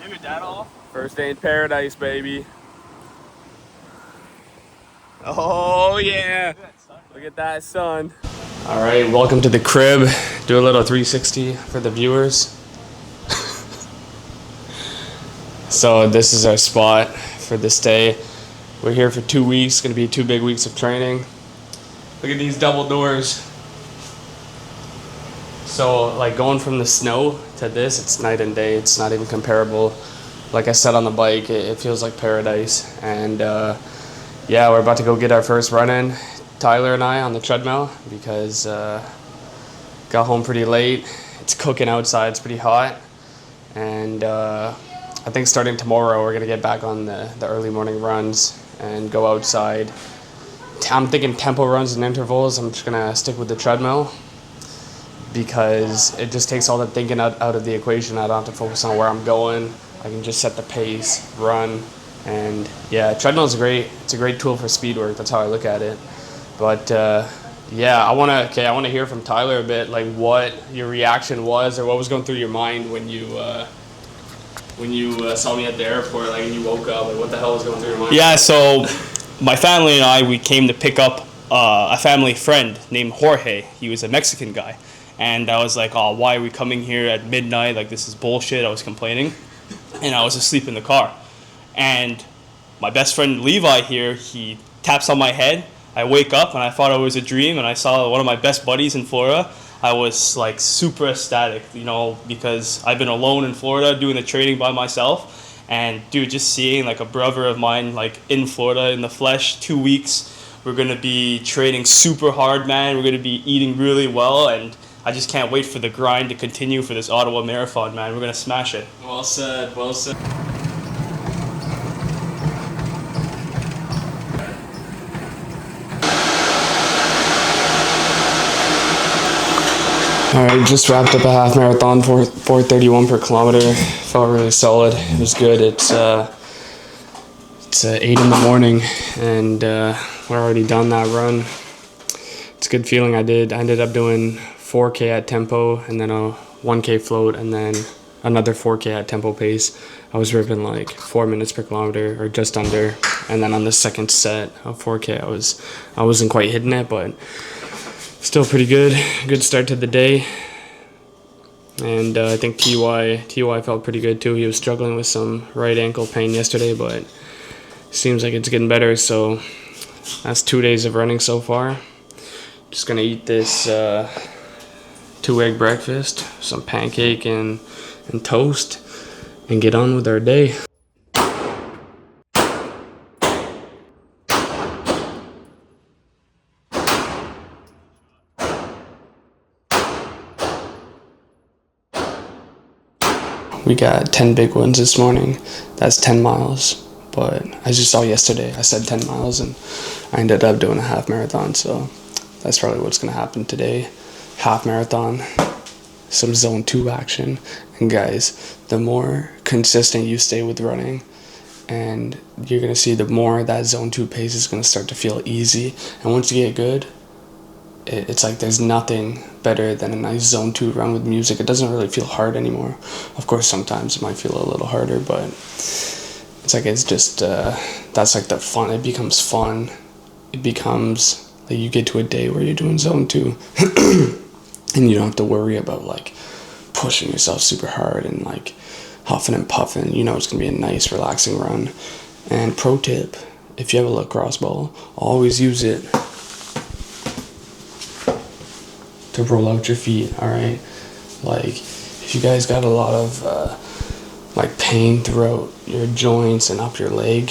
Give your dad off. First day in paradise, baby. Oh yeah. Look at that sun. All right, welcome to the crib. Do a little 360 for the viewers. So this is our spot for this day. We're here for 2 weeks. Gonna be 2 big weeks of training. Look at these double doors. So like going from the snow to this, it's night and day. It's not even comparable. Like I said on the bike, it feels like paradise. And yeah, we're about to go get our first run in, Tyler and I, on the treadmill, because got home pretty late. It's cooking outside, it's pretty hot. And I think starting tomorrow, we're gonna get back on the early morning runs and go outside. I'm thinking tempo runs and intervals. I'm just gonna stick with the treadmill because it just takes all the thinking out of the equation. I don't have to focus on where I'm going. I can just set the pace, run, and yeah, treadmill is great. It's a great tool for speed work. That's how I look at it. But yeah, I wanna hear from Tyler a bit, like what your reaction was or what was going through your mind when you saw me at the airport, like when you woke up, like what the hell was going through your mind? Yeah, so my family and I, we came to pick up a family friend named Jorge. He was a Mexican guy. And I was like, oh, why are we coming here at midnight? Like, this is bullshit. I was complaining. And I was asleep in the car. And my best friend Levi here, he taps on my head. I wake up and I thought it was a dream. And I saw one of my best buddies in Florida. I was like super ecstatic, you know, because I've been alone in Florida doing the training by myself. And dude, just seeing like a brother of mine like in Florida in the flesh, 2 weeks. We're going to be training super hard, man. We're going to be eating really well. And I just can't wait for the grind to continue for this Ottawa Marathon, man. We're going to smash it. Well said, well said. All right, just wrapped up a half marathon, 4:31 per kilometer. Felt really solid. It was good. It's 8 in the morning, and we're already done that run. It's a good feeling. I ended up doing 4K at tempo, and then a 1K float, and then another 4K at tempo pace. I was ripping like 4 minutes per kilometer, or just under. And then on the second set of 4K, I wasn't quite hitting it, but still pretty good. Good start to the day. And I think TY felt pretty good too. He was struggling with some right ankle pain yesterday, but seems like it's getting better. So that's 2 days of running so far. Just gonna eat this 2-egg breakfast, some pancake and toast, and get on with our day. We got 10 big ones this morning. That's 10 miles. But as you saw yesterday, I said 10 miles and I ended up doing a half marathon. So that's probably what's going to happen today. Half marathon, some zone 2 action. And guys, the more consistent you stay with running, and you're going to see the more that zone 2 pace is going to start to feel easy. And once you get good, it's like there's nothing better than a nice zone 2 run with music. It doesn't really feel hard anymore. Of course, sometimes it might feel a little harder, but it's just that's like the fun. It becomes fun. It becomes like you get to a day where you're doing zone 2 and you don't have to worry about like pushing yourself super hard and like huffing and puffing. You know, it's gonna be a nice relaxing run. And pro tip, if you have a lacrosse ball, always use it to roll out your feet. All right, like if you guys got a lot of like pain throughout your joints and up your leg,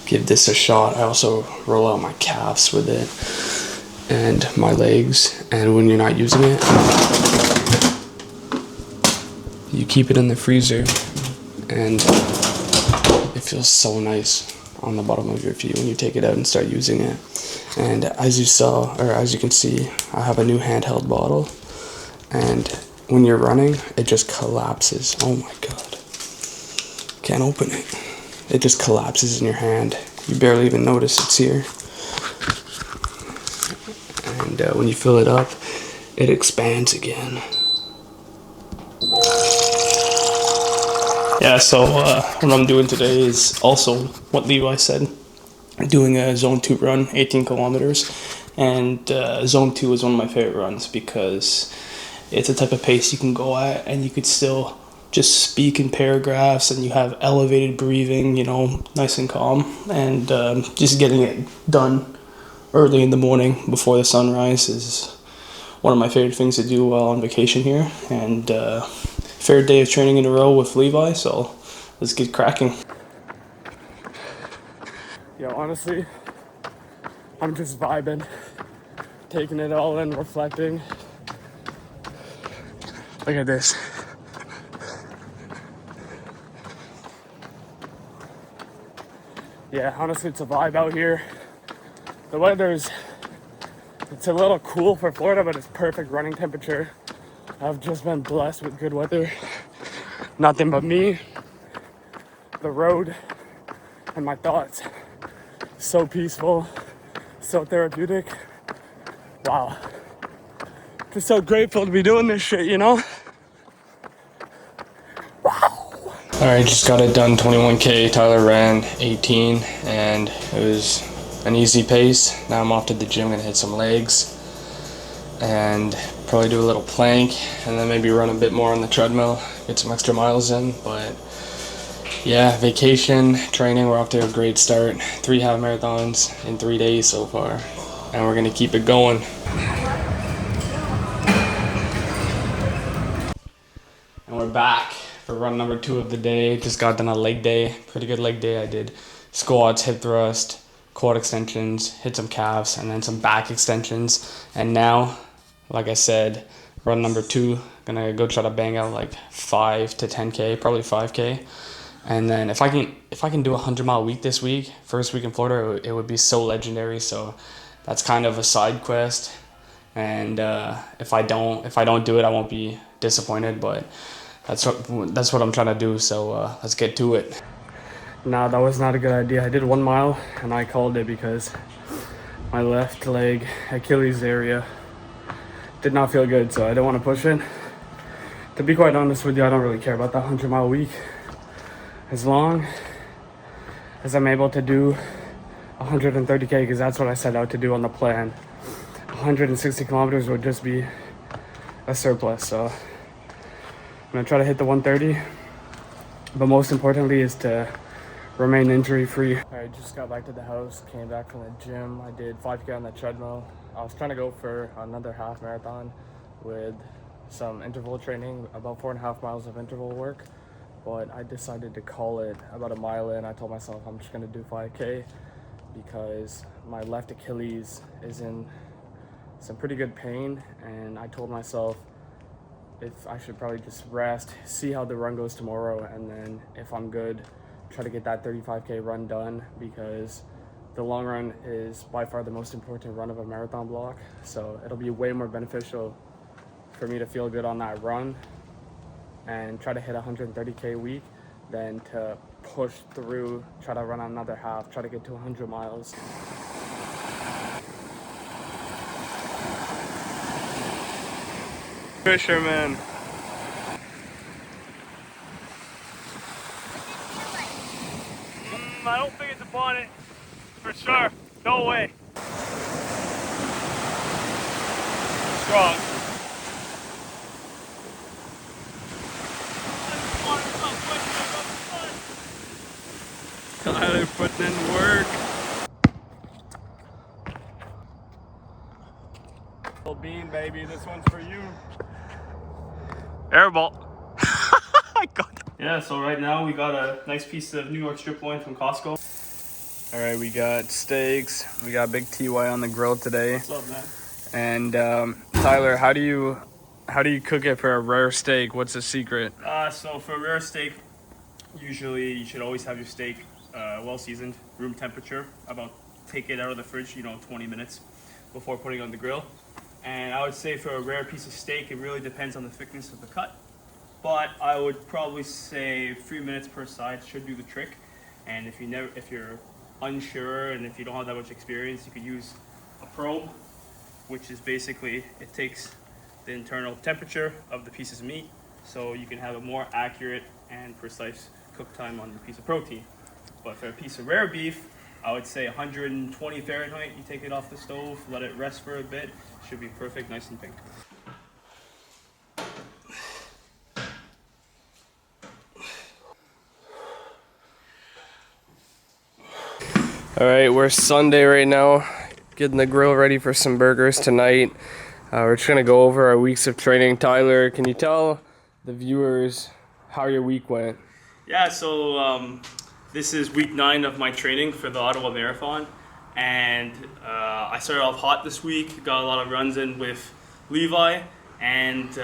give this a shot. I also roll out my calves with it and my legs, and when you're not using it, you keep it in the freezer, and it feels so nice on the bottom of your feet when you take it out and start using it. And as you can see, I have a new handheld bottle, and when you're running, it just collapses. Oh my god, can't open it. It just collapses in your hand. You barely even notice it's here. And when you fill it up, it expands again. Yeah, so what I'm doing today is also what Levi said. Doing a zone 2 run, 18 kilometers. And zone 2 is one of my favorite runs because it's a type of pace you can go at and you could still just speak in paragraphs and you have elevated breathing, you know, nice and calm. And just getting it done early in the morning before the sunrise is one of my favorite things to do while on vacation here. And third day of training in a row with Levi, so let's get cracking. Yo, honestly, I'm just vibing, taking it all in, reflecting. Look at this. Yeah, honestly, it's a vibe out here. The it's a little cool for Florida, but it's perfect running temperature. I've just been blessed with good weather. Nothing but me, the road, and my thoughts. So peaceful, so therapeutic. Wow. Just so grateful to be doing this shit, you know? All right, just got it done, 21K. Tyler ran 18, and it was an easy pace. Now I'm off to the gym, gonna hit some legs, and probably do a little plank, and then maybe run a bit more on the treadmill, get some extra miles in. But yeah, vacation, training, we're off to a great start. 3 half marathons in 3 days so far, and we're gonna keep it going. And we're back for run number 2 of the day. Just got done a leg day, pretty good leg day. I did squats, hip thrust, quad extensions, hit some calves, and then some back extensions. And now, like I said, run number 2, gonna go try to bang out like 5 to 10K, probably 5K. And then if I can do a 100-mile week this week, first week in Florida, it would be so legendary. So that's kind of a side quest. And if I don't do it, I won't be disappointed. But that's what I'm trying to do. So let's get to it. No, that was not a good idea. I did 1 mile and I called it because my left leg Achilles area did not feel good. So I don't want to push it. To be quite honest with you, I don't really care about that 100-mile week. As long as I'm able to do 130K, because that's what I set out to do on the plan. 160 kilometers would just be a surplus. So I'm gonna try to hit the 130, but most importantly is to remain injury free. All right, just got back to the house, came back from the gym. I did 5K on the treadmill. I was trying to go for another half marathon with some interval training, about 4.5 miles of interval work. But I decided to call it about a mile in. I told myself I'm just gonna do 5K because my left Achilles is in some pretty good pain, and I told myself if I should probably just rest, see how the run goes tomorrow, and then if I'm good, try to get that 35K run done, because the long run is by far the most important run of a marathon block. So it'll be way more beneficial for me to feel good on that run and try to hit 130K a week than to push through, try to run another half, try to get to 100 miles. Fisherman. I don't think it's a bonnet, for sure. No way. Strong. Tyler putting in work. Little bean, baby, this one's for you. Airball. I got it. Yeah, so right now we got a nice piece of New York strip loin from Costco. All right, we got steaks. We got big TY on the grill today. What's up, man? And Tyler, how do you cook it for a rare steak? What's the secret? So for a rare steak, usually you should always have your steak well seasoned, room temperature. Take it out of the fridge, 20 minutes before putting it on the grill. And I would say for a rare piece of steak, it really depends on the thickness of the cut. But I would probably say 3 minutes per side should do the trick. And if you're unsure and if you don't have that much experience, you could use a probe, which is basically, it takes the internal temperature of the pieces of meat, so you can have a more accurate and precise cook time on your piece of protein. But for a piece of rare beef, I would say 120 Fahrenheit. You take it off the stove, let it rest for a bit. Should be perfect, nice and pink. All right, we're Sunday right now, getting the grill ready for some burgers tonight. We're just gonna go over our weeks of training. Tyler, can you tell the viewers how your week went? Yeah, so this is week 9 of my training for the Ottawa Marathon, and I started off hot this week, got a lot of runs in with Levi, and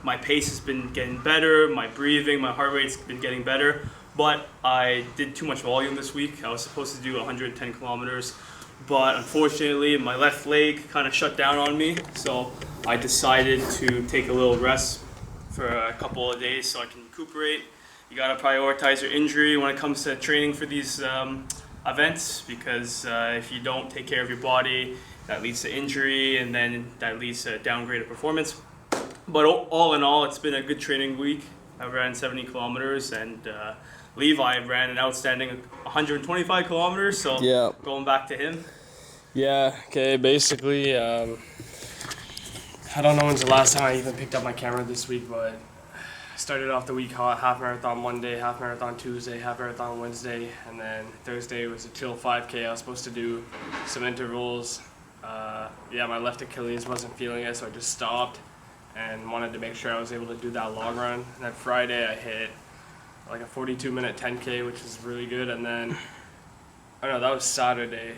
my pace has been getting better, my breathing, my heart rate's been getting better, but I did too much volume this week. I was supposed to do 110 kilometers, but unfortunately my left leg kind of shut down on me, so I decided to take a little rest for a couple of days so I can recuperate. You gotta prioritize your injury when it comes to training for these events, because if you don't take care of your body, that leads to injury, and then that leads to downgraded performance. But all in all, it's been a good training week. I ran 70 kilometers, and Levi ran an outstanding 125 kilometers, so Yeah. going back to him. Yeah, okay, basically, I don't know when's the last time I even picked up my camera this week, but I started off the week hot, half marathon Monday, half marathon Tuesday, half marathon Wednesday, and then Thursday was a chill 5K. I was supposed to do some intervals. Yeah, my left Achilles wasn't feeling it, so I just stopped and wanted to make sure I was able to do that long run. And then Friday I hit like a 42-minute 10K, which is really good, and then, I don't know, that was Saturday.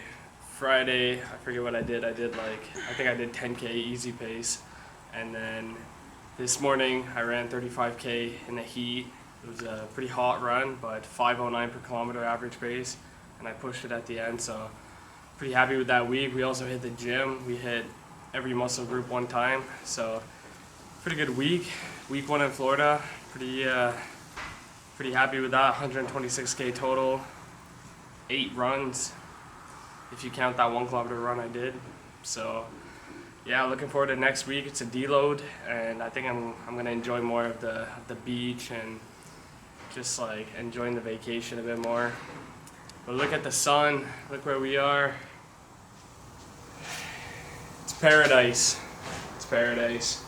Friday, I forget what I did. I think I did 10K easy pace. And then this morning I ran 35K in the heat. It was a pretty hot run, but 5:09 per kilometer average pace. And I pushed it at the end, so pretty happy with that week. We also hit the gym. We hit every muscle group one time. So pretty good week. Week 1 in Florida. Pretty happy with that. 126K total, 8 runs, if you count that 1 kilometer run I did. So yeah, looking forward to next week. It's a deload, and I think I'm gonna enjoy more of the beach and just like enjoying the vacation a bit more. But look at the sun, look where we are. It's paradise. It's paradise.